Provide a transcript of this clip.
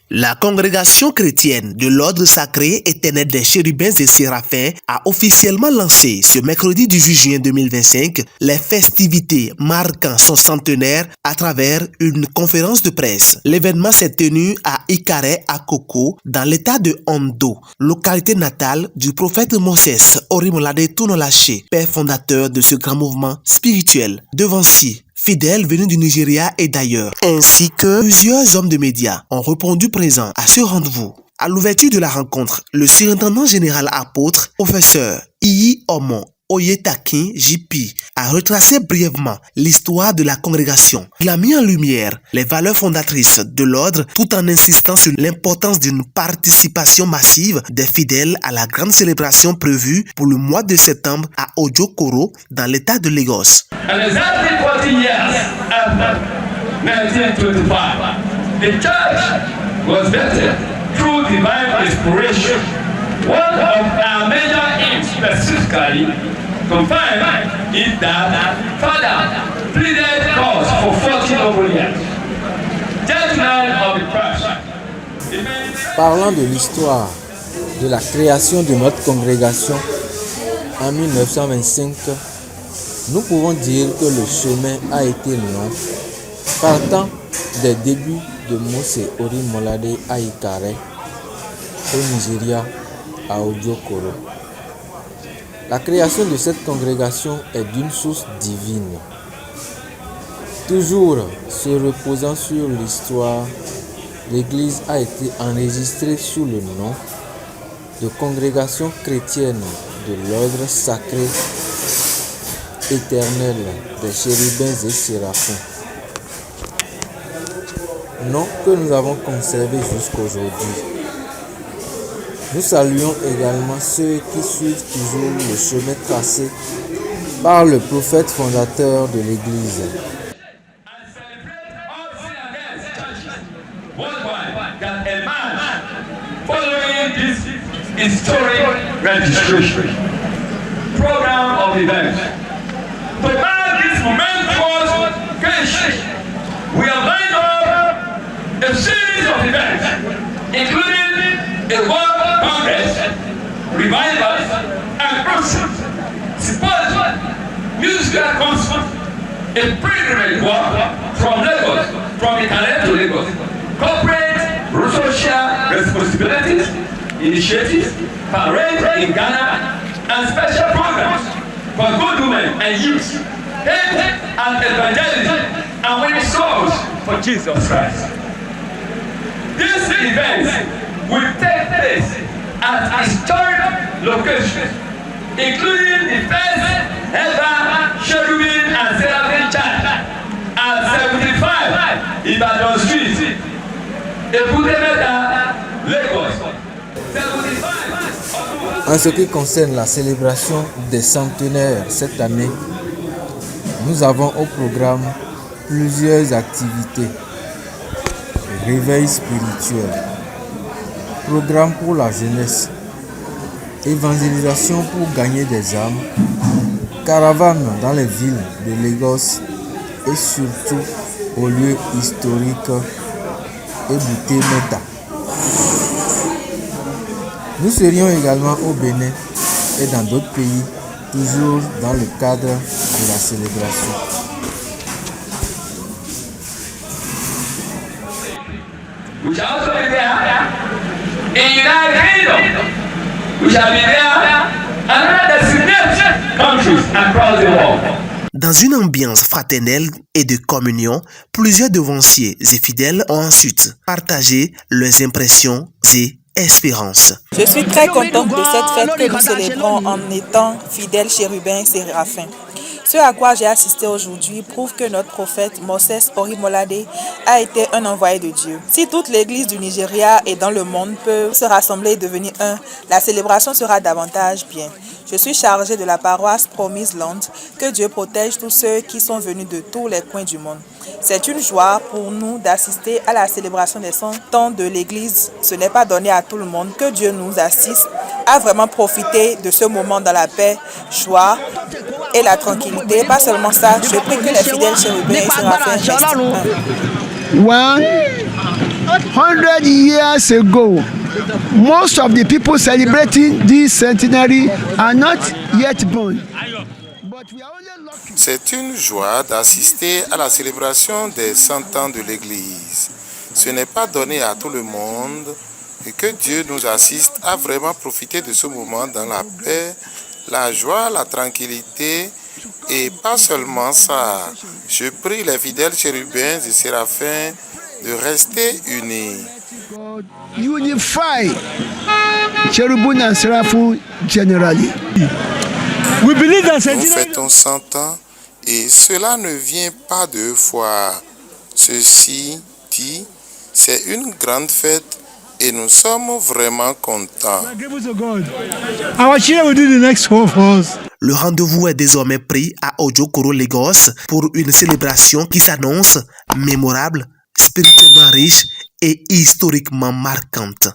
La congrégation chrétienne de l'ordre sacré éternel des chérubins et séraphins a officiellement lancé ce mercredi 18 juin 2025 les festivités marquant son centenaire à travers une conférence de presse. L'événement s'est tenu à Ikare Akoko dans l'état de Ondo, localité natale du prophète Moses Orimolade Tunolache, père fondateur de ce grand mouvement spirituel. Devancier, fidèles venus du Nigeria et d'ailleurs, ainsi que plusieurs hommes de médias ont répondu présents à ce rendez-vous. À l'ouverture de la rencontre, le surintendant général apôtre, professeur Iyi Omo Oyetakin JP, a retracé brièvement l'histoire de la congrégation. Il a mis en lumière les valeurs fondatrices de l'ordre tout en insistant sur l'importance d'une participation massive des fidèles à la grande célébration prévue pour le mois de septembre à Ojokoro dans l'état de Lagos. And exactly 40 years after 1925, the church was vetted through divine inspiration. One of our major aims specifically confined is that Father pleaded cause for 40 noble years. Gentlemen of the church. Parlant de l'histoire de la création de notre congrégation en 1925, nous pouvons dire que le chemin a été long, partant des débuts de Mose Orimolade à Ikare, au Nigeria, à Ojokoro. La création de cette congrégation est d'une source divine. Toujours se reposant sur l'histoire, l'Église a été enregistrée sous le nom de Congrégation chrétienne de l'ordre sacré éternel des chérubins et séraphins, nom que nous avons conservé jusqu'aujourd'hui. Nous saluons également ceux qui suivent toujours le chemin tracé par le prophète fondateur de l'Église. Program of events. To mark this momentous occasion, we have lined up a series of events, including a World Congress, revivals, and crusades, symposium, musical concert, a pilgrimage walk from Lagos, from Ikare to Lagos, corporate social responsibilities, initiatives, parades in Ghana, and special programs for good women and youth, health and evangelism, and winning souls for Jesus Christ. These events will take place at historic locations, including the first ever Cherubim and Seraphim Church at 75 Ibadan Street, Ebute-Metta, Lagos. 75. En ce qui concerne la célébration des centenaires cette année, nous avons au programme plusieurs activités. Réveil spirituel, programme pour la jeunesse, évangélisation pour gagner des âmes, caravane dans les villes de Lagos et surtout aux lieux historiques Ebute-Metta. Nous serions également au Bénin et dans d'autres pays, toujours dans le cadre de la célébration. We shall also be there in United Kingdom. We shall be there and other significant countries across the world. Dans une ambiance fraternelle et de communion, plusieurs devanciers et fidèles ont ensuite partagé leurs impressions et espérance. Je suis très contente de cette fête que nous célébrons en étant fidèles chérubins et séraphins. Ce à quoi j'ai assisté aujourd'hui prouve que notre prophète Moses Orimolade a été un envoyé de Dieu. Si toute l'église du Nigeria et dans le monde peut se rassembler et devenir un, la célébration sera davantage bien. Je suis chargée de la paroisse Promise Land. Que Dieu protège tous ceux qui sont venus de tous les coins du monde. C'est une joie pour nous d'assister à la célébration des 100 ans de l'Église. Ce n'est pas donné à tout le monde. Que Dieu nous assiste à vraiment profiter de ce moment dans la paix, joie et la tranquillité. Pas seulement ça, je prie que les fidèles chérubins et séraphins restent un. 100 years ago, most of the people celebrating this centenary are not yet born. C'est une joie d'assister à la célébration des 100 ans de l'Église. Ce n'est pas donné à tout le monde et que Dieu nous assiste à vraiment profiter de ce moment dans la paix, la joie, la tranquillité et pas seulement ça. Je prie les fidèles chérubins et séraphins de rester unis. Unify cherubim and seraphim generally. Nous fêtons 100 ans et cela ne vient pas 2 fois. Ceci dit, c'est une grande fête et nous sommes vraiment contents. Le rendez-vous est désormais pris à Ojokoro, Lagos pour une célébration qui s'annonce mémorable, spirituellement riche et historiquement marquante.